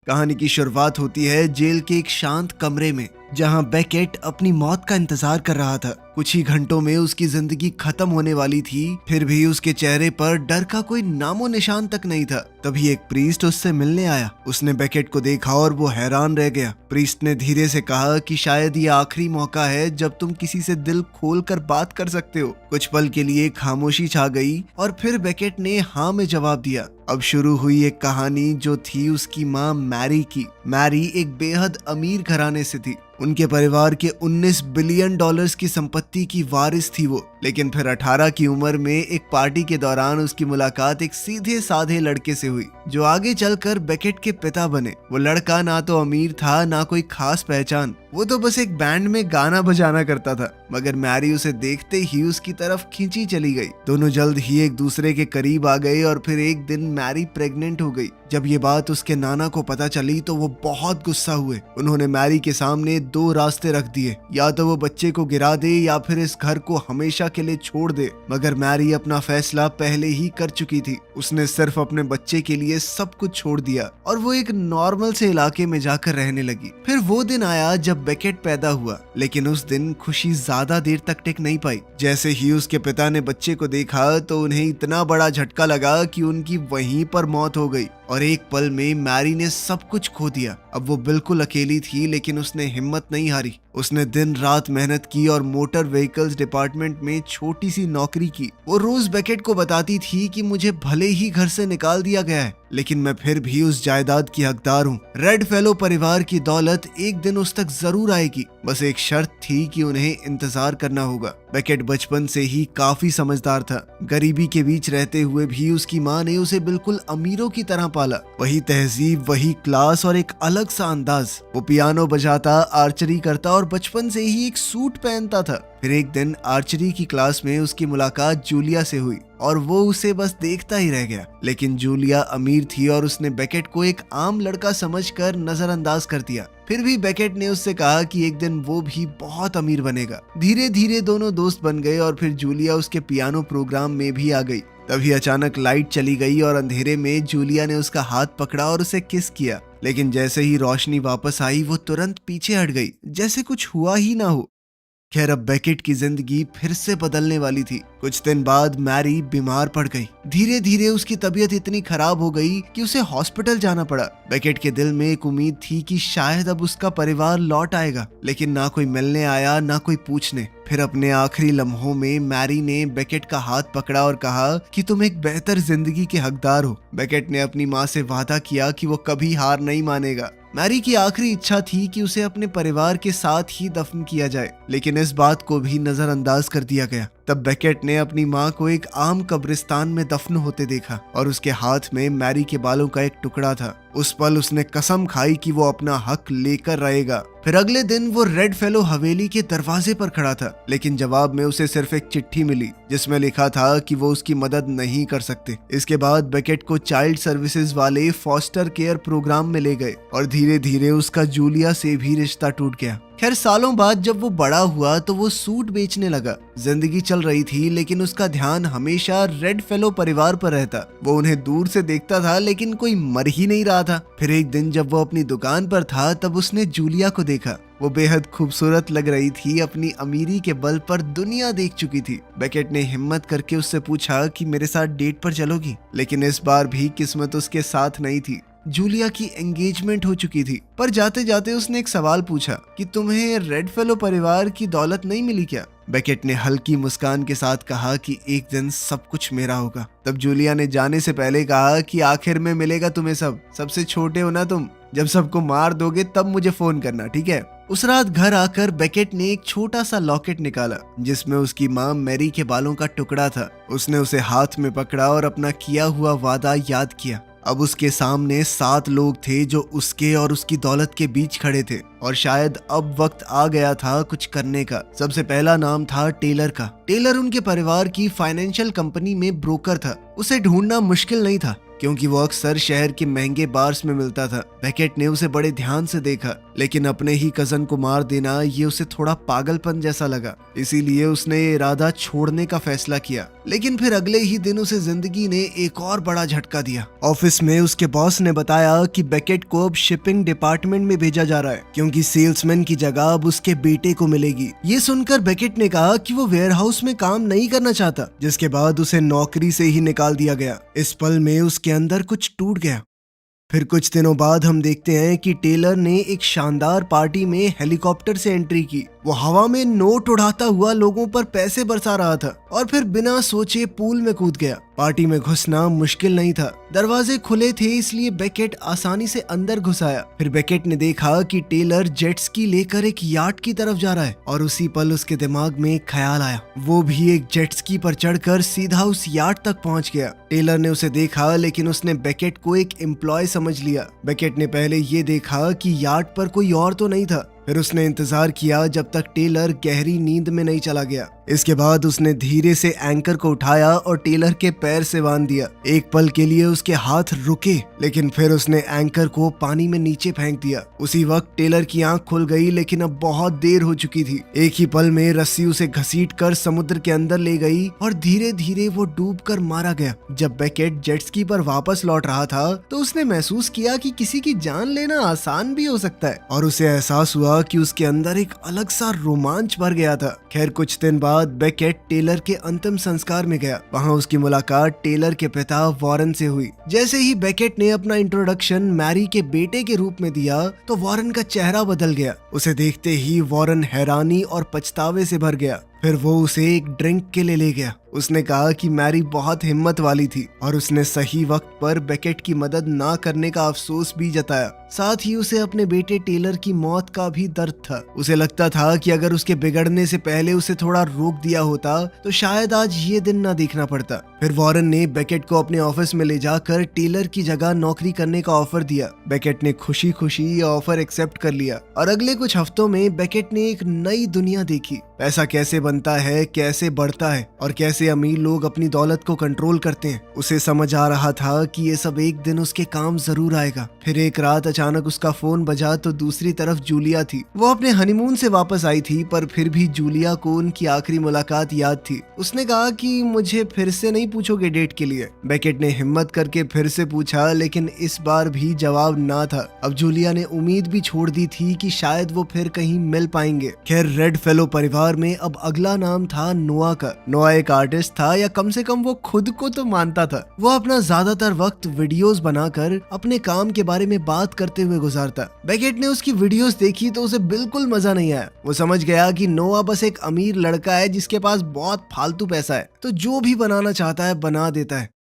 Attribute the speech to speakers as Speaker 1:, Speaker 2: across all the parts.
Speaker 1: कहानी की शुरुआत होती है जेल के एक शांत कमरे में, जहां बेकेट अपनी मौत का इंतजार कर रहा था। कुछ ही घंटों में उसकी जिंदगी खत्म होने वाली थी, फिर भी उसके चेहरे पर डर का कोई नामो निशान तक नहीं था। तभी एक प्रीस्ट उससे मिलने आया। उसने बेकेट को देखा और वो हैरान रह गया। प्रीस्ट ने धीरे से कहा कि शायद ये आखिरी मौका है जब तुम किसी से दिल खोल कर बात कर सकते हो। कुछ पल के लिए खामोशी छा गई और फिर बेकेट ने हाँ में जवाब दिया। अब शुरू हुई एक कहानी जो थी उसकी माँ मैरी की। मैरी एक बेहद अमीर घराने से थी। उनके परिवार के 19 बिलियन डॉलर्स की संपत्ति की वारिस थी वो। लेकिन फिर 18 की उम्र में एक पार्टी के दौरान उसकी मुलाकात एक सीधे साधे लड़के से हुई, जो आगे चलकर बेकेट के पिता बने। वो लड़का ना तो अमीर था ना कोई खास पहचान, वो तो बस एक बैंड में गाना बजाना करता था। मगर मैरी उसे देखते ही उसकी तरफ खींची चली गई। दोनों जल्द ही एक दूसरे के करीब आ गए और फिर एक दिन मैरी प्रेग्नेंट हो गई। जब ये बात उसके नाना को पता चली तो वो बहुत गुस्सा हुए। उन्होंने मैरी के सामने 2 रास्ते रख दिए, या तो वो बच्चे को गिरा दे या फिर इस घर को हमेशा के लिए छोड़ दे। मगर मैरी अपना फैसला पहले ही कर चुकी थी। उसने सिर्फ अपने बच्चे के लिए सब कुछ छोड़ दिया और वो एक नॉर्मल से इलाके में जाकर रहने लगी। फिर वो दिन आया जब बेकेट पैदा हुआ, लेकिन उस दिन खुशी ज्यादा देर तक टिक नहीं पाई। जैसे ही उसके पिता ने बच्चे को देखा तो उन्हें इतना बड़ा झटका लगा कि उनकी वहीं पर मौत हो गई और एक पल में मैरी ने सब कुछ खो दिया। अब वो बिल्कुल अकेली थी, लेकिन उसने हिम्मत नहीं हारी। उसने दिन रात मेहनत की और मोटर व्हीकल्स डिपार्टमेंट में छोटी सी नौकरी की। वो रोज बेकेट को बताती थी कि मुझे भले ही घर से निकाल दिया गया है, लेकिन मैं फिर भी उस जायदाद की हकदार हूँ। रेड फेलो परिवार की दौलत एक दिन उस तक जरूर आएगी, बस एक शर्त थी कि उन्हें इंतजार करना होगा। बेकेट बचपन से ही काफी समझदार था। गरीबी के बीच रहते हुए भी उसकी माँ ने उसे बिल्कुल अमीरों की तरह पाला। वही तहजीब, वही क्लास और एक अलग सा अंदाज। वो पियानो बजाता, आर्चरी करता और बचपन से ही एक सूट पहनता था। फिर एक दिन आर्चरी की क्लास में उसकी मुलाकात जूलिया से हुई और वो उसे बस देखता ही रह गया। लेकिन जूलिया अमीर थी और उसने बेकेट को एक आम लड़का समझकर नजरअंदाज कर दिया। फिर भी बेकेट ने उससे कहा कि एक दिन वो भी बहुत अमीर बनेगा। धीरे धीरे दोनों दोस्त बन गए और फिर जूलिया उसके पियानो प्रोग्राम में भी आ गई। तभी अचानक लाइट चली गई और अंधेरे में जूलिया ने उसका हाथ पकड़ा और उसे किस किया। लेकिन जैसे ही रोशनी वापस आई वो तुरंत पीछे हट गई, जैसे कुछ हुआ ही ना हो। खैर, अब बेकेट की जिंदगी फिर से बदलने वाली थी। कुछ दिन बाद मैरी बीमार पड़ गई। धीरे धीरे उसकी तबीयत इतनी खराब हो गई कि उसे हॉस्पिटल जाना पड़ा। बेकेट के दिल में एक उम्मीद थी कि शायद अब उसका परिवार लौट आएगा, लेकिन ना कोई मिलने आया ना कोई पूछने। फिर अपने आखिरी लम्हों में मैरी ने बेकेट का हाथ पकड़ा और कहा कि तुम एक बेहतर जिंदगी के हकदार हो। बेकेट ने अपनी माँ से वादा किया कि वो कभी हार नहीं मानेगा। मैरी की आखिरी इच्छा थी कि उसे अपने परिवार के साथ ही दफन किया जाए, लेकिन इस बात को भी नजरअंदाज कर दिया गया। तब बेकेट ने अपनी माँ को एक आम कब्रिस्तान में दफन होते देखा और उसके हाथ में मैरी के बालों का एक टुकड़ा था। उस पल उसने कसम खाई कि वो अपना हक लेकर रहेगा। फिर अगले दिन वो रेड फेलो हवेली के दरवाजे पर खड़ा था, लेकिन जवाब में उसे सिर्फ एक चिट्ठी मिली जिसमें लिखा था कि वो उसकी मदद नहीं कर सकते। इसके बाद बेकेट को चाइल्ड सर्विसेज वाले फॉस्टर केयर प्रोग्राम में ले गए और धीरे धीरे उसका जूलिया से भी रिश्ता टूट गया। खैर, सालों बाद जब वो बड़ा हुआ तो वो सूट बेचने लगा। जिंदगी चल रही थी, लेकिन उसका ध्यान हमेशा रेड फेलो परिवार पर रहता। वो उन्हें दूर से देखता था, लेकिन कोई मर ही नहीं रहा था। फिर एक दिन जब वो अपनी दुकान पर था तब उसने जूलिया को देखा। वो बेहद खूबसूरत लग रही थी, अपनी अमीरी के बल पर दुनिया देख चुकी थी। बेकेट ने हिम्मत करके उससे पूछा कि मेरे साथ डेट पर चलोगी, लेकिन इस बार भी किस्मत उसके साथ नहीं थी। जूलिया की एंगेजमेंट हो चुकी थी, पर जाते जाते उसने एक सवाल पूछा कि तुम्हें रेड फेलो परिवार की दौलत नहीं मिली क्या? बेकेट ने हल्की मुस्कान के साथ कहा कि एक दिन सब कुछ मेरा होगा। तब जूलिया ने जाने से पहले कहा कि आखिर में मिलेगा तुम्हें सब। सबसे छोटे हो ना तुम, जब सबको मार दोगे तब मुझे फोन करना, ठीक है? उस रात घर आकर बेकेट ने एक छोटा सा लॉकेट निकाला जिसमें उसकी माँ मैरी के बालों का टुकड़ा था। उसने उसे हाथ में पकड़ा और अपना किया हुआ वादा याद किया। अब उसके सामने 7 लोग थे जो उसके और उसकी दौलत के बीच खड़े थे और शायद अब वक्त आ गया था कुछ करने का। सबसे पहला नाम था टेलर का। टेलर उनके परिवार की फाइनेंशियल कंपनी में ब्रोकर था। उसे ढूंढना मुश्किल नहीं था। क्योंकि वो अक्सर शहर के महंगे बार्स में मिलता था। बेकेट ने उसे बड़े ध्यान से देखा, लेकिन अपने ही कजन को मार देना ये उसे थोड़ा पागलपन जैसा लगा। इसीलिए उसने ये इरादा छोड़ने का फैसला किया। लेकिन फिर अगले ही दिन उसे जिंदगी ने एक और बड़ा झटका दिया। ऑफिस में उसके बॉस ने बताया कि बेकेट को अब शिपिंग डिपार्टमेंट में भेजा जा रहा है, क्योंकि सेल्समैन की जगह अब उसके बेटे को मिलेगी। ये सुनकर बेकेट ने कहा कि वो वेयरहाउस में काम नहीं करना चाहता, जिसके बाद उसे नौकरी से ही निकाल दिया गया। इस पल में उसके अंदर कुछ टूट गया। फिर कुछ दिनों बाद हम देखते हैं कि टेलर ने एक शानदार पार्टी में हेलीकॉप्टर से एंट्री की। वो हवा में नोट उड़ाता हुआ लोगों पर पैसे बरसा रहा था और फिर बिना सोचे पूल में कूद गया। पार्टी में घुसना मुश्किल नहीं था, दरवाजे खुले थे, इसलिए बेकेट आसानी से अंदर घुस आया। फिर बेकेट ने देखा कि टेलर जेट स्की लेकर एक याट की तरफ जा रहा है और उसी पल उसके दिमाग में एक ख्याल आया। वो भी एक जेट स्की पर चढ़कर सीधा उस याट तक पहुंच गया। टेलर ने उसे देखा, लेकिन उसने बेकेट को एक एम्प्लॉय समझ लिया। बेकेट ने पहले ये देखा कि याट पर कोई और तो नहीं था। फिर उसने इंतजार किया जब तक टेलर गहरी नींद में नहीं चला गया। इसके बाद उसने धीरे से एंकर को उठाया और टेलर के पैर से बांध दिया। एक पल के लिए उसके हाथ रुके, लेकिन फिर उसने एंकर को पानी में नीचे फेंक दिया। उसी वक्त टेलर की आंख खुल गई, लेकिन अब बहुत देर हो चुकी थी। एक ही पल में रस्सी उसे घसीटकर समुद्र के अंदर ले गई और धीरे धीरे वो डूबकर मारा गया। जब बेकेट जेट स्की पर वापस लौट रहा था तो उसने महसूस किया कि किसी की जान लेना आसान भी हो सकता है, और उसे एहसास हुआ कि उसके अंदर एक अलग सा रोमांच भर गया था। खैर, कुछ दिन बाद बेकेट टेलर के अंतिम संस्कार में गया। वहां उसकी मुलाकात टेलर के पिता वॉरेन से हुई। जैसे ही बेकेट ने अपना इंट्रोडक्शन मैरी के बेटे के रूप में दिया तो वॉरेन का चेहरा बदल गया। उसे देखते ही वॉरेन हैरानी और पछतावे से भर गया। फिर वो उसे एक ड्रिंक के लिए ले गया। उसने कहा कि मैरी बहुत हिम्मत वाली थी और उसने सही वक्त पर बेकेट की मदद ना करने का अफसोस भी जताया। साथ ही उसे अपने बेटे टेलर की मौत का भी दर्द था। उसे लगता था कि अगर उसके बिगड़ने से पहले उसे थोड़ा रोक दिया होता तो शायद आज ये दिन ना देखना पड़ता। फिर वॉरेन ने बेकेट को अपने ऑफिस में ले जाकर टेलर की जगह नौकरी करने का ऑफर दिया। बेकेट ने खुशी खुशी ये ऑफर एक्सेप्ट कर लिया और अगले कुछ हफ्तों में बेकेट ने एक नई दुनिया देखी। पैसा कैसे बनता है, कैसे बढ़ता है और कैसे अमीर लोग अपनी दौलत को कंट्रोल करते हैं। उसे समझ आ रहा था कि ये सब एक दिन उसके काम जरूर आएगा। फिर एक रात अचानक उसका फोन बजा तो दूसरी तरफ जूलिया थी। वो अपने हनीमून से वापस आई थी, पर फिर भी जूलिया को उनकी आखिरी मुलाकात याद थी। उसने कहा कि मुझे फिर से नहीं पूछोगे डेट के लिए। बेकेट ने हिम्मत करके फिर से पूछा, लेकिन इस बार भी जवाब ना था। अब जूलिया ने उम्मीद भी छोड़ दी थी कि शायद वो फिर कहीं मिल पाएंगे। खैर, रेड फेलो परिवार में अब अगला नाम था नोआ का। नोआ एक आर्टिस्ट था, या कम से कम वो खुद को तो मानता था। वो अपना ज्यादातर वक्त वीडियोस बनाकर अपने काम के बारे में बात करते हुए गुजारता। बेकेट ने उसकी वीडियोस देखी तो उसे बिल्कुल मजा नहीं आया। वो समझ गया कि नोआ बस एक अमीर लड़का है जिसके पास बहुत फालतू पैसा है, तो जो भी बनाना चाहता है बना देता है।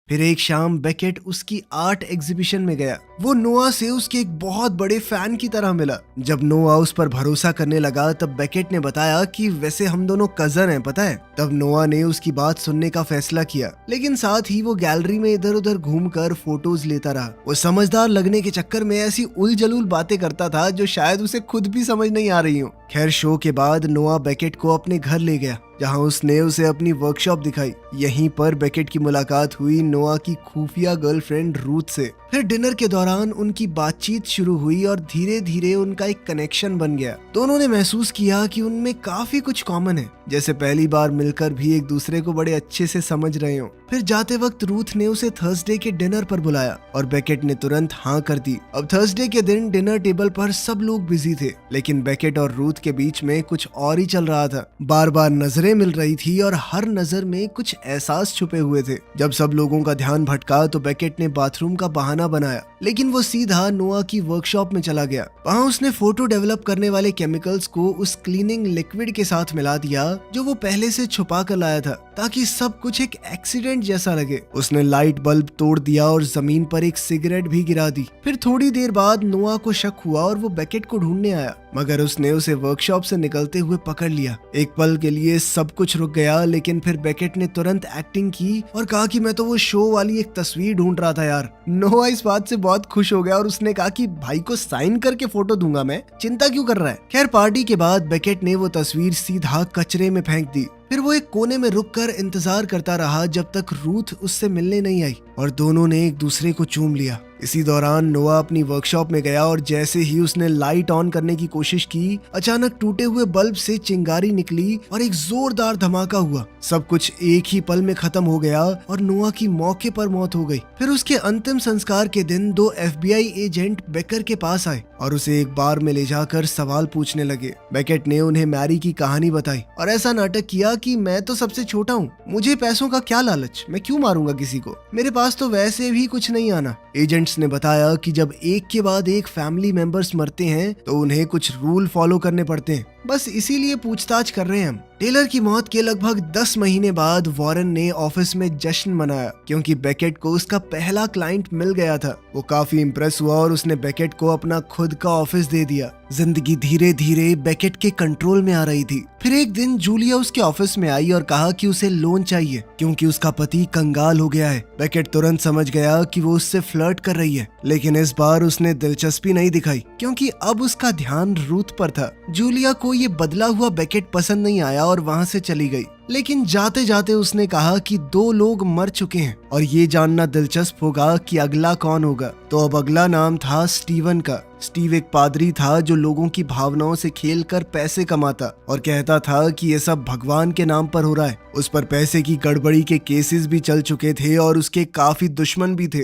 Speaker 1: फिर एक शाम बेकेट उसकी आर्ट एग्जीबिशन में गया। वो नोआ से उसके एक बहुत बड़े फैन की तरह मिला। जब नोआ उस पर भरोसा करने लगा तब बेकेट ने बताया कि वैसे हम दोनों कजन हैं, पता है। तब नोआ ने उसकी बात सुनने का फैसला किया, लेकिन साथ ही वो गैलरी में इधर उधर घूमकर फोटोज लेता रहा। वो समझदार लगने के चक्कर में ऐसी उलझलूल बातें करता था जो शायद उसे खुद भी समझ नहीं आ रही हो। खैर, शो के बाद नोआ बेकेट को अपने घर ले गया, जहां उसने उसे अपनी वर्कशॉप दिखाई। यहीं पर बेकेट की मुलाकात हुई नोआ की खुफिया गर्लफ्रेंड रूथ से। फिर डिनर के दौरान उनकी बातचीत शुरू हुई और धीरे धीरे उनका एक कनेक्शन बन गया। दोनों ने महसूस किया कि उनमें काफी कुछ कॉमन है, जैसे पहली बार मिलकर भी एक दूसरे को बड़े अच्छे से समझ रहे हो। फिर जाते वक्त रूथ ने उसे थर्सडे के डिनर पर बुलाया और बेकेट ने तुरंत हाँ कर दी। अब थर्सडे के दिन डिनर टेबल पर सब लोग बिजी थे, लेकिन बेकेट और रूथ के बीच में कुछ और ही चल रहा था। बार बार नजरें मिल रही थी और हर नजर में कुछ एहसास छुपे हुए थे। जब सब लोगों का ध्यान भटका तो बेकेट ने बाथरूम का बहाना बनाया, लेकिन वो सीधा नोआ की वर्कशॉप में चला गया। वहाँ उसने फोटो डेवलप करने वाले केमिकल्स को उस क्लीनिंग लिक्विड के साथ मिला दिया जो वो पहले से छुपा कर लाया था, ताकि सब कुछ एक एक्सीडेंट जैसा लगे। उसने लाइट बल्ब तोड़ दिया और जमीन पर एक सिगरेट भी गिरा दी। फिर थोड़ी देर बाद नोआ को शक हुआ और वो बेकेट को ढूंढने आया। मगर उसने उसे वर्कशॉप से निकलते हुए पकड़ लिया। एक पल के लिए सब कुछ रुक गया, लेकिन फिर बेकेट ने तुरंत एक्टिंग की और कहा कि मैं तो वो शो वाली एक तस्वीर ढूंढ रहा था यार। नोआ इस बात से बहुत खुश हो गया और उसने कहा कि भाई को साइन करके फोटो दूंगा मैं, चिंता क्यों कर रहा है। खैर पार्टी के बाद बेकेट ने वो तस्वीर सीधा कचरे में फेंक दी। फिर वो एक कोने में रुककर इंतजार करता रहा जब तक रूथ उससे मिलने नहीं आई और दोनों ने एक दूसरे को चूम लिया। इसी दौरान नोआ अपनी वर्कशॉप में गया और जैसे ही उसने लाइट ऑन करने की कोशिश की, अचानक टूटे हुए बल्ब से चिंगारी निकली और एक जोरदार धमाका हुआ। सब कुछ एक ही पल में खत्म हो गया और नोआ की मौके पर मौत हो गई। फिर उसके अंतिम संस्कार के दिन 2 FBI एजेंट बेकर के पास आए और उसे एक बार में ले जाकर सवाल पूछने लगे। बेकेट ने उन्हें मैरी की कहानी बताई और ऐसा नाटक किया कि मैं तो सबसे छोटा हूँ, मुझे पैसों का क्या लालच, मैं क्यों मारूंगा किसी को, मेरे पास तो वैसे भी कुछ नहीं आना। एजेंट्स ने बताया कि जब एक के बाद एक फैमिली मेंबर्स मरते हैं तो उन्हें कुछ रूल फॉलो करने पड़ते हैं, बस इसीलिए पूछताछ कर रहे हैं हम। टेलर की मौत के लगभग 10 महीने बाद वॉरेन ने ऑफिस में जश्न मनाया क्योंकि बेकेट को उसका पहला क्लाइंट मिल गया था। वो काफी इम्प्रेस हुआ और उसने बेकेट को अपना खुद का ऑफिस दे दिया। जिंदगी धीरे धीरे बेकेट के कंट्रोल में आ रही थी। फिर एक दिन जूलिया उसके ऑफिस में आई और कहा कि उसे लोन चाहिए क्योंकि उसका पति कंगाल हो गया है। बेकेट तुरंत समझ गया कि वो उससे फ्लर्ट कर रही है, लेकिन इस बार उसने दिलचस्पी नहीं दिखाई क्योंकि अब उसका ध्यान रूथ पर था। जूलिया को ये बदला हुआ बेकेट पसंद नहीं आया और वहाँ से चली गई, लेकिन जाते जाते उसने कहा कि 2 लोग मर चुके हैं और ये जानना दिलचस्प होगा कि अगला कौन होगा। तो अब अगला नाम था स्टीवन का। स्टीव एक पादरी था जो लोगों की भावनाओं से खेलकर पैसे कमाता और कहता था कि ये सब भगवान के नाम पर हो रहा है। उस पर पैसे की गड़बड़ी के केसेस भी चल चुके थे और उसके काफी दुश्मन भी थे।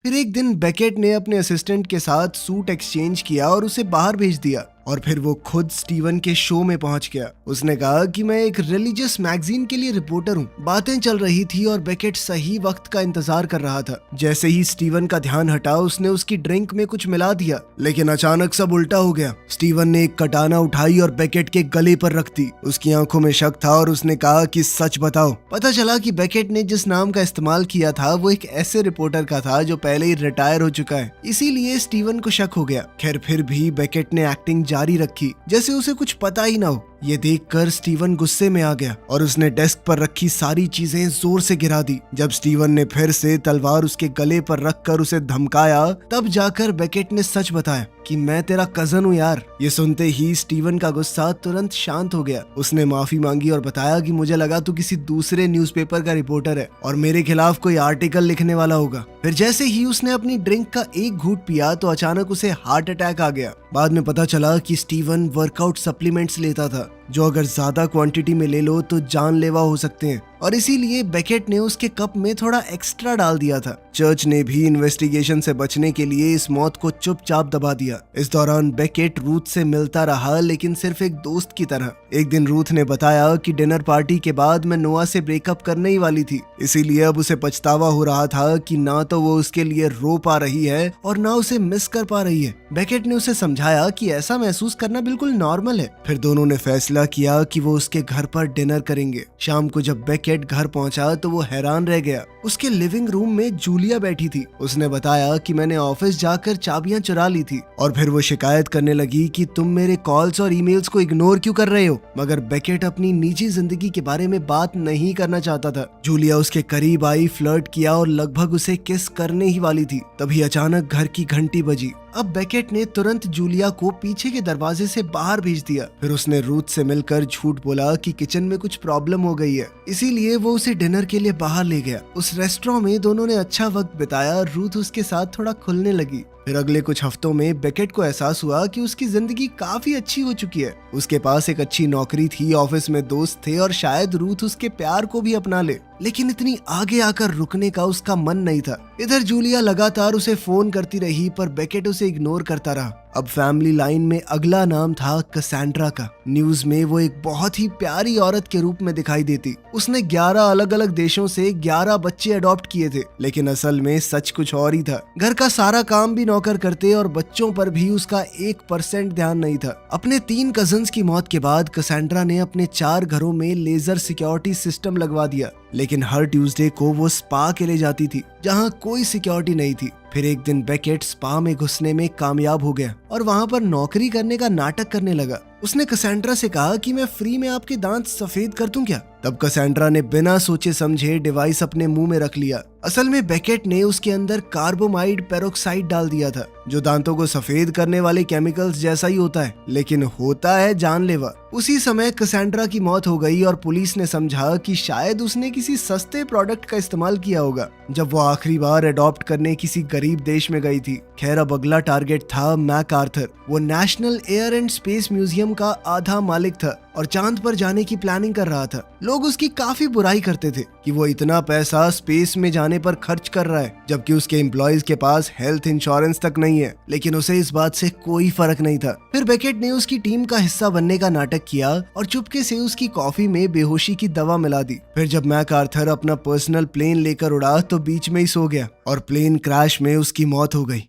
Speaker 1: फिर एक दिन बेकेट ने अपने असिस्टेंट के साथ सूट एक्सचेंज किया और उसे बाहर भेज दिया और फिर वो खुद स्टीवन के शो में पहुंच गया। उसने कहा कि मैं एक रिलीजियस मैगजीन के लिए रिपोर्टर हूँ। बातें चल रही थी और बेकेट सही वक्त का इंतजार कर रहा था। जैसे ही स्टीवन का ध्यान हटा उसने उसकी ड्रिंक में कुछ मिला दिया, लेकिन अचानक सब उल्टा हो गया। स्टीवन ने एक कटाना उठाई और बेकेट के गले पर रख दी। उसकी आंखों में शक था और उसने कहा कि सच बताओ। पता चला कि बेकेट ने जिस नाम का इस्तेमाल किया था वो एक ऐसे रिपोर्टर का था जो पहले ही रिटायर हो चुका है, इसीलिए स्टीवन को शक हो गया। खैर फिर भी बेकेट ने एक्टिंग जारी रखी जैसे उसे कुछ पता ही ना हो। ये देखकर स्टीवन गुस्से में आ गया और उसने डेस्क पर रखी सारी चीजें जोर से गिरा दी। जब स्टीवन ने फिर से तलवार उसके गले पर रखकर उसे धमकाया तब जाकर बेकेट ने सच बताया कि मैं तेरा कजन हूँ यार। ये सुनते ही स्टीवन का गुस्सा तुरंत शांत हो गया। उसने माफी मांगी और बताया कि मुझे लगा तू किसी दूसरे न्यूज़पेपर का रिपोर्टर है और मेरे खिलाफ कोई आर्टिकल लिखने वाला होगा। फिर जैसे ही उसने अपनी ड्रिंक का एक घूंट पिया तो अचानक उसे हार्ट अटैक आ गया। बाद में पता चला कि स्टीवन वर्कआउट सप्लीमेंट्स लेता था जो अगर ज्यादा क्वांटिटी में ले लो तो जानलेवा हो सकते हैं और इसीलिए बेकेट ने उसके कप में थोड़ा एक्स्ट्रा डाल दिया था। चर्च ने भी इन्वेस्टिगेशन से बचने के लिए इस मौत को चुपचाप दबा दिया। इस दौरान बेकेट रूथ से मिलता रहा, लेकिन सिर्फ एक दोस्त की तरह। एक दिन रूथ ने बताया कि डिनर पार्टी के बाद मैं नोआ से ब्रेकअप करने ही वाली थी, इसीलिए अब उसे पछतावा हो रहा था कि ना तो वो उसके लिए रो पा रही है और ना उसे मिस कर पा रही है। बेकेट ने उसे समझाया कि ऐसा महसूस करना बिल्कुल नॉर्मल है। फिर दोनों ने फैसला किया कि वो उसके घर पर डिनर करेंगे। शाम को जब बेकेट घर पहुंचा तो वो हैरान रह गया। उसके लिविंग रूम में जूलिया बैठी थी। उसने बताया कि मैंने ऑफिस जाकर चाबियां चुरा ली थी और फिर वो शिकायत करने लगी कि तुम मेरे कॉल्स और ईमेल्स को इग्नोर क्यों कर रहे हो। मगर बेकेट अपनी निजी जिंदगी के बारे में बात नहीं करना चाहता था। जूलिया उसके करीब आई, फ्लर्ट किया और लगभग उसे किस करने ही वाली थी। तभी अचानक घर की घंटी बजी। अब बेकेट ने तुरंत जूलिया को पीछे के दरवाजे से बाहर भेज दिया। फिर उसने रूथ से मिलकर झूठ बोला कि किचन में कुछ प्रॉब्लम हो गई है, इसीलिए वो उसे डिनर के लिए बाहर ले गया। उस रेस्टोरेंट में दोनों ने अच्छा वक्त बिताया। रूथ उसके साथ थोड़ा खुलने लगी। फिर अगले कुछ हफ्तों में बेकेट को एहसास हुआ कि उसकी जिंदगी काफी अच्छी हो चुकी है। उसके पास एक अच्छी नौकरी थी, ऑफिस में दोस्त थे और शायद रूथ उसके प्यार को भी अपना ले, लेकिन इतनी आगे आकर रुकने का उसका मन नहीं था। इधर जूलिया लगातार उसे फोन करती रही पर बेकेट उसे इग्नोर करता रहा। अब फैमिली लाइन में अगला नाम था कैसेंड्रा का। न्यूज में वो एक बहुत ही प्यारी औरत के रूप में दिखाई देती। उसने 11 अलग अलग देशों से 11 बच्चे अडॉप्ट किए थे, लेकिन असल में सच कुछ और ही था। घर का सारा काम भी नौकर करते और बच्चों पर भी उसका 1% ध्यान नहीं था। अपने 3 कजन्स की मौत के बाद कैसेंड्रा ने अपने 4 घरों में लेजर सिक्योरिटी सिस्टम लगवा दिया, लेकिन हर ट्यूसडे को वो स्पा के लिए जाती थी। जहाँ कोई सिक्योरिटी नहीं थी। फिर एक दिन बेकेट स्पा में घुसने में कामयाब हो गया और वहाँ पर नौकरी करने का नाटक करने लगा। उसने कैसेंड्रा से कहा कि मैं फ्री में आपके दांत सफेद कर दूं क्या? तब कैसेंड्रा ने बिना सोचे समझे डिवाइस अपने मुंह में रख लिया। असल में बेकेट ने उसके अंदर कार्बोमाइड पेरोक्साइड डाल दिया था, जो दांतों को सफेद करने वाले केमिकल्स जैसा ही होता है, लेकिन होता है जानलेवा। उसी समय कैसेंड्रा की मौत हो गई और पुलिस ने समझा कि शायद उसने किसी सस्ते प्रोडक्ट का इस्तेमाल किया होगा जब वो आखिरी बार अडॉप्ट करने किसी गरीब देश में गई थी। खैर अब अगला टारगेट था मैकआर्थर। वो national air and space museum का आधा मालिक था और चांद पर जाने की प्लानिंग कर रहा था। लोग उसकी काफी बुराई करते थे कि वो इतना पैसा स्पेस में जाने पर खर्च कर रहा है, जबकि उसके एम्प्लॉयज के पास हेल्थ इंश्योरेंस तक नहीं है। लेकिन उसे इस बात से कोई फर्क नहीं था। फिर बेकेट ने उसकी टीम का हिस्सा बनने का नाटक किया और चुपके से उसकी कॉफी में बेहोशी की दवा मिला दी। फिर जब मैकआर्थर अपना पर्सनल प्लेन लेकर उड़ा तो बीच में ही सो गया और प्लेन क्रैश में उसकी मौत हो गई।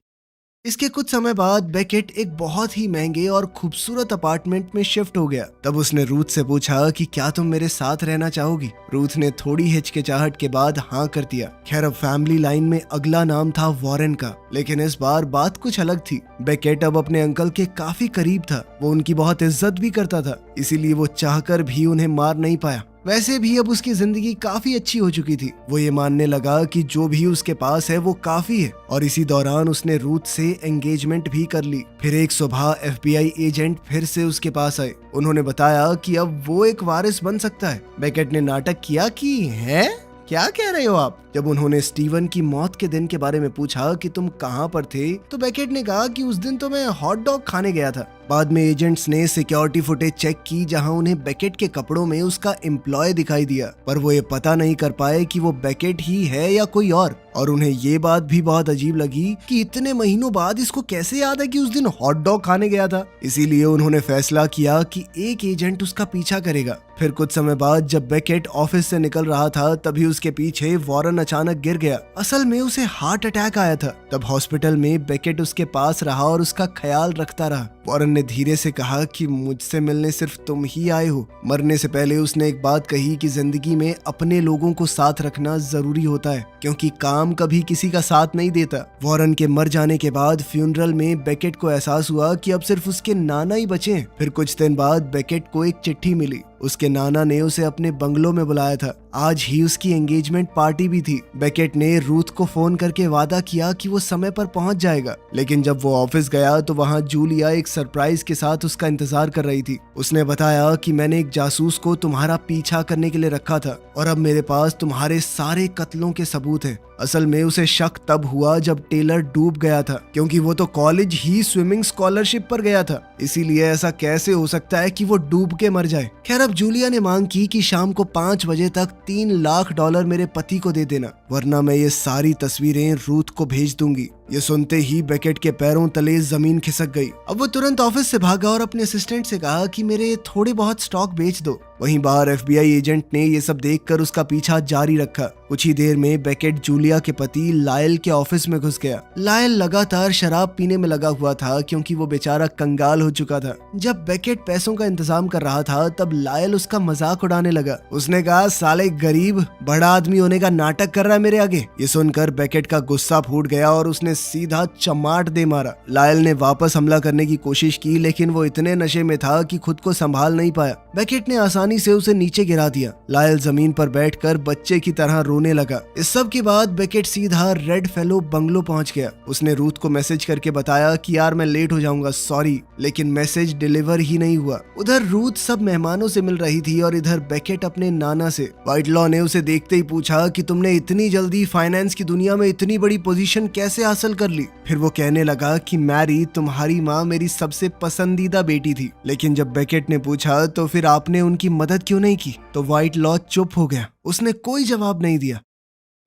Speaker 1: इसके कुछ समय बाद बेकेट एक बहुत ही महंगे और खूबसूरत अपार्टमेंट में शिफ्ट हो गया। तब उसने रूथ से पूछा कि क्या तुम मेरे साथ रहना चाहोगी? रूथ ने थोड़ी हिचकिचाहट के बाद हाँ कर दिया। खैर अब फैमिली लाइन में अगला नाम था वॉरेन का, लेकिन इस बार बात कुछ अलग थी। बेकेट अब अपने अंकल के काफी करीब था। वो उनकी बहुत इज्जत भी करता था, इसीलिए वो चाहकर भी उन्हें मार नहीं पाया। वैसे भी अब उसकी जिंदगी काफी अच्छी हो चुकी थी। वो ये मानने लगा कि जो भी उसके पास है वो काफी है और इसी दौरान उसने रूथ से एंगेजमेंट भी कर ली। फिर एक सुबह FBI एजेंट फिर से उसके पास आए। उन्होंने बताया कि अब वो एक वारिस बन सकता है। बेकेट ने नाटक किया कि है क्या कह रहे हो आप? जब उन्होंने स्टीवन की मौत के दिन के बारे में पूछा कि तुम कहाँ पर थे, तो बेकेट ने कहा कि उस दिन तो मैं हॉट डॉग खाने गया था। बाद में एजेंट्स ने सिक्योरिटी फुटेज चेक की जहां उन्हें बेकेट के कपड़ों में उसका एम्प्लॉय दिखाई दिया, पर वो ये पता नहीं कर पाए कि वो बेकेट ही है या कोई और उन्हें ये बात भी बहुत अजीब लगी कि इतने महीनों बाद इसको कैसे याद है कि उस दिन हॉट डॉग खाने गया था। इसीलिए उन्होंने फैसला किया कि एक एजेंट उसका पीछा करेगा। फिर कुछ समय बाद जब बेकेट ऑफिस से निकल रहा था तभी उसके पीछे वॉरेन अचानक गिर गया। असल में उसे हार्ट अटैक आया था। तब हॉस्पिटल में बेकेट उसके पास रहा और उसका ख्याल रखता रहा। वॉरेन ने धीरे से कहा कि मुझसे मिलने सिर्फ तुम ही आए हो। मरने से पहले उसने एक बात कही कि जिंदगी में अपने लोगों को साथ रखना जरूरी होता है, क्योंकि काम कभी किसी का साथ नहीं देता। वॉरेन के मर जाने के बाद फ्यूनरल में बेकेट को एहसास हुआ कि अब सिर्फ उसके नाना ही बचे हैं। फिर कुछ दिन बाद बेकेट को एक चिट्ठी मिली। उसके नाना ने उसे अपने बंगलो में बुलाया था। आज ही उसकी एंगेजमेंट पार्टी भी थी। बेकेट ने रूथ को फोन करके वादा किया कि वो समय पर पहुंच जाएगा, लेकिन जब वो ऑफिस गया तो वहां जूलिया एक सरप्राइज के साथ उसका इंतजार कर रही थी। उसने बताया कि मैंने एक जासूस को तुम्हारा पीछा करने के लिए रखा था और अब मेरे पास तुम्हारे सारे कत्लों के सबूत हैं। असल में उसे शक तब हुआ जब टेलर डूब गया था, क्योंकि वो तो कॉलेज ही स्विमिंग स्कॉलरशिप पर गया था। इसीलिए ऐसा कैसे हो सकता है कि वो डूब के मर जाए। खैर अब जूलिया ने मांग की कि शाम को 5 बजे तक $3 लाख मेरे पति को दे देना, वरना मैं ये सारी तस्वीरें रूथ को भेज दूंगी। ये सुनते ही बेकेट के पैरों तले जमीन खिसक गई। अब वो तुरंत ऑफिस से भागा और अपने असिस्टेंट से कहा कि मेरे थोड़े बहुत स्टॉक बेच दो। वहीं बाहर FBI एजेंट ने ये सब देखकर उसका पीछा जारी रखा। कुछ ही देर में बेकेट जूलिया के पति लायल के ऑफिस में घुस गया। लायल लगातार शराब पीने में लगा हुआ था, क्योंकि वो बेचारा कंगाल हो चुका था। जब बेकेट पैसों का इंतजाम कर रहा था तब लायल उसका मजाक उड़ाने लगा। उसने कहा, साले गरीब बड़ा आदमी होने का नाटक कर रहा है मेरे आगे। ये सुनकर बेकेट का गुस्सा फूट गया और उसने सीधा चमाट दे मारा। लायल ने वापस हमला करने की कोशिश की, लेकिन वो इतने नशे में था कि खुद को संभाल नहीं पाया। बेकेट ने आसानी से उसे नीचे गिरा दिया। लायल जमीन पर बैठकर बच्चे की तरह रोने लगा। इस सब के बाद बेकेट सीधा रेड फेलो बंगलो पहुंच गया। उसने रूथ को मैसेज करके बताया कि यार मैं लेट हो जाऊंगा, सॉरी, लेकिन मैसेज डिलीवर ही नहीं हुआ। उधर रूथ सब मेहमानों से मिल रही थी और इधर बेकेट अपने नाना से। व्हाइटलॉ ने उसे देखते ही पूछा कि तुमने इतनी जल्दी फाइनेंस की दुनिया में इतनी बड़ी पोजीशन कैसे हासिल कर ली? फिर वो कहने लगा कि मैरी, तुम्हारी माँ मेरी सबसे पसंदीदा बेटी थी, लेकिन जब बेकेट ने पूछा तो फिर आपने उनकी मदद क्यों नहीं की, तो व्हाइटलॉ चुप हो गया। उसने कोई जवाब नहीं दिया।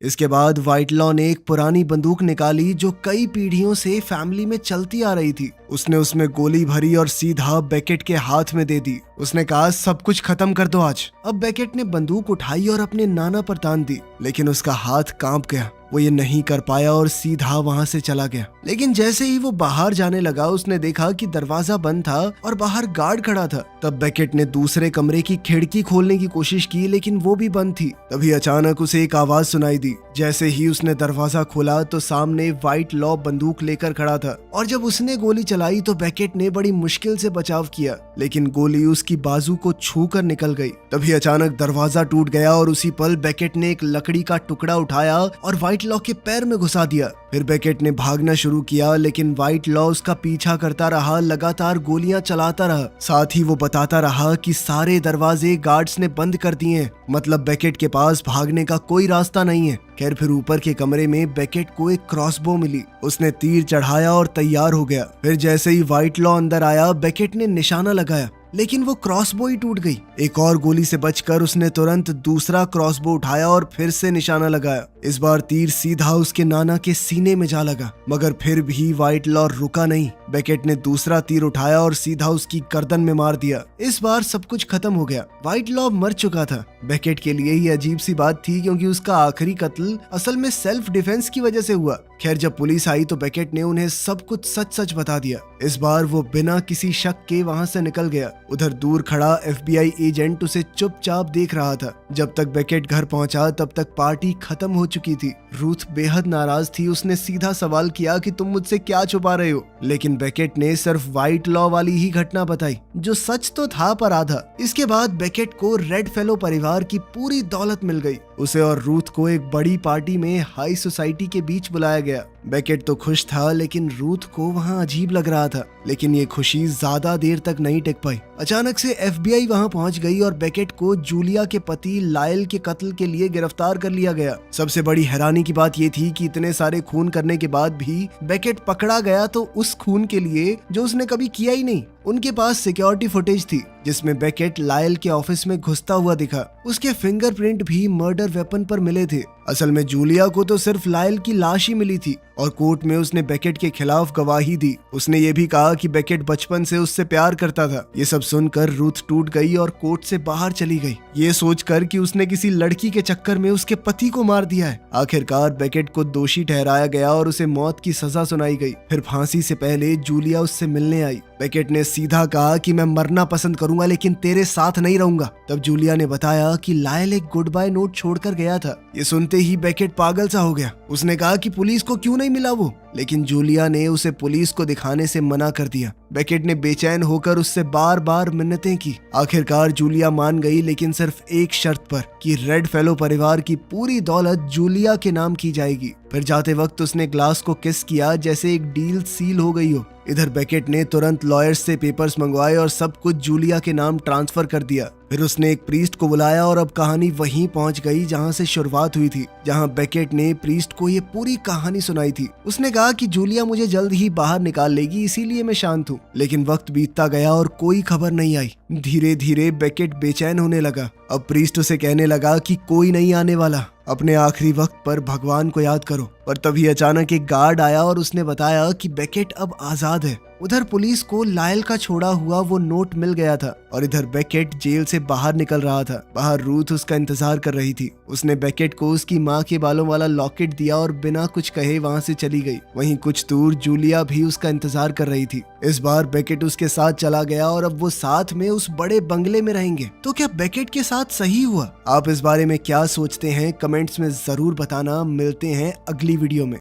Speaker 1: इसके बाद व्हाइटलॉ ने एक पुरानी बंदूक निकाली जो कई पीढ़ियों से फैमिली में चलती आ रही थी। उसने उसमें गोली भरी और सीधा बेकेट के हाथ में दे दी। उसने कहा, सब कुछ खत्म कर दो आज। अब बेकेट ने बंदूक उठाई और अपने नाना पर तान दी, लेकिन उसका हाथ कांप गया। वो ये नहीं कर पाया और सीधा वहाँ से चला गया। लेकिन जैसे ही वो बाहर जाने लगा उसने देखा कि दरवाजा बंद था और बाहर गार्ड खड़ा था। तब बेकेट ने दूसरे कमरे की खिड़की खोलने की कोशिश की लेकिन वो भी बंद थी। तभी अचानक उसे एक आवाज सुनाई दी। जैसे ही उसने दरवाजा खोला तो सामने व्हाइट लॉ बंदूक लेकर खड़ा था और जब उसने गोली चलाई तो बेकेट ने बड़ी मुश्किल से बचाव किया, लेकिन गोली उसकी बाजू को छू कर निकल गई। तभी अचानक दरवाजा टूट गया और उसी पल बेकेट ने एक लकड़ी का टुकड़ा उठाया और व्हाइट लॉ के पैर में घुसा दिया। फिर बेकेट ने भागना शुरू किया लेकिन व्हाइट लॉ उसका पीछा करता रहा, लगातार गोलियां चलाता रहा। साथ ही वो बताता रहा कि सारे दरवाजे गार्ड्स ने बंद कर दिए हैं, मतलब बेकेट के पास भागने का कोई रास्ता नहीं है। खैर फिर ऊपर के कमरे में बेकेट को एक क्रॉसबो मिली। उसने तीर चढ़ाया और तैयार हो गया। फिर जैसे ही व्हाइट लॉ अंदर आया बेकेट ने निशाना लगाया लेकिन वो क्रॉसबो ही टूट गई। एक और गोली से बचकर उसने तुरंत दूसरा क्रॉसबो उठाया और फिर से निशाना लगाया। इस बार तीर सीधा उसके नाना के सीने में जा लगा, मगर फिर भी व्हाइट लॉ रुका नहीं। बेकेट ने दूसरा तीर उठाया और सीधा उसकी गर्दन में मार दिया। इस बार सब कुछ खत्म हो गया। व्हाइट लॉ मर चुका था। बेकेट के लिए ये अजीब सी बात थी क्योंकि उसका आखिरी कत्ल असल में सेल्फ डिफेंस की वजह से हुआ। खैर जब पुलिस आई तो बेकेट ने उन्हें सब कुछ सच सच बता दिया। इस बार वो बिना किसी शक के वहां से निकल गया। उधर दूर खड़ा FBI एजेंट उसे चुपचाप देख रहा था। जब तक बेकेट घर पहुंचा तब तक पार्टी खत्म हो चुकी थी। रूथ बेहद नाराज थी। उसने सीधा सवाल किया कि तुम मुझसे क्या छुपा रहे हो, लेकिन बेकेट ने सिर्फ व्हाइट लॉ वाली ही घटना बताई, जो सच तो था पर आधा। इसके बाद बेकेट को रेड फेलो परिवार की पूरी दौलत मिल गई। उसे और रूथ को एक बड़ी पार्टी में हाई सोसाइटी के बीच बुलाया गया। बेकेट तो खुश था लेकिन रूथ को वहाँ अजीब लग रहा था। लेकिन ये खुशी ज्यादा देर तक नहीं टिक पाई। अचानक से FBI वहाँ पहुँच गई और बेकेट को जूलिया के पति लायल के कत्ल के लिए गिरफ्तार कर लिया गया। सबसे बड़ी हैरानी की बात ये थी कि इतने सारे खून करने के बाद भी बेकेट पकड़ा गया तो उस खून के लिए जो उसने कभी किया ही नहीं। उनके पास सिक्योरिटी फुटेज थी जिसमें बेकेट लायल के ऑफिस में घुसता हुआ दिखा। उसके फिंगरप्रिंट भी मर्डर वेपन पर मिले थे। असल में जूलिया को तो सिर्फ लायल की लाश ही मिली थी और कोर्ट में उसने बेकेट के खिलाफ गवाही दी। उसने ये भी कहा कि बेकेट बचपन से उससे प्यार करता था। ये सब सुनकर रूथ टूट गई और कोर्ट से बाहर चली गई, ये सोचकर कि उसने किसी लड़की के चक्कर में उसके पति को मार दिया है। आखिरकार बेकेट को दोषी ठहराया गया और उसे मौत की सजा सुनाई गई। फिर फांसी से पहले जूलिया उससे मिलने आई। बेकेट ने सीधा कहा कि मैं मरना पसंद करूंगा लेकिन तेरे साथ नहीं रहूंगा। तब जूलिया ने बताया कि लायल एक गुड बाय नोट छोड़कर गया था। ये सुनते ही बेकेट पागल सा हो गया। उसने कहा कि पुलिस को क्यों नहीं मिला वो, लेकिन जूलिया ने उसे पुलिस को दिखाने से मना कर दिया। बेकेट ने बेचैन होकर उससे बार बार मिन्नतें की। आखिरकार जूलिया मान गई, लेकिन सिर्फ एक शर्त पर कि रेड फेलो परिवार की पूरी दौलत जूलिया के नाम की जाएगी। फिर जाते वक्त उसने ग्लास को किस किया जैसे एक डील सील हो गई हो। इधर बेकेट ने तुरंत लॉयर्स से पेपर्स मंगवाए और सब कुछ जूलिया के नाम ट्रांसफर कर दिया। फिर उसने एक प्रीस्ट को बुलाया और अब कहानी वहीं पहुंच गई जहां से शुरुआत हुई थी, जहां बेकेट ने प्रीस्ट को ये पूरी कहानी सुनाई थी। उसने कहा कि जूलिया मुझे जल्द ही बाहर निकाल लेगी, इसीलिए मैं शांत हूँ। लेकिन वक्त बीतता गया और कोई खबर नहीं आई। धीरे धीरे बेकेट बेचैन होने लगा। अब प्रीस्ट उसे कहने लगा कि कोई नहीं आने वाला, अपने आखिरी वक्त पर भगवान को याद करो। पर तभी अचानक एक गार्ड आया और उसने बताया कि बेकेट अब आजाद है। उधर पुलिस को लायल का छोड़ा हुआ वो नोट मिल गया था और इधर बेकेट जेल से बाहर निकल रहा था। बाहर रूथ उसका इंतजार कर रही थी। उसने बेकेट को उसकी माँ के बालों वाला लॉकेट दिया और बिना कुछ कहे वहाँ से चली गई। वहीं कुछ दूर जूलिया भी उसका इंतजार कर रही थी। इस बार बेकेट उसके साथ चला गया और अब वो साथ में उस बड़े बंगले में रहेंगे। तो क्या बेकेट के साथ सही हुआ? आप इस बारे में क्या सोचते हैं? कमेंट्स में जरूर बताना। मिलते हैं अगली वीडियो में।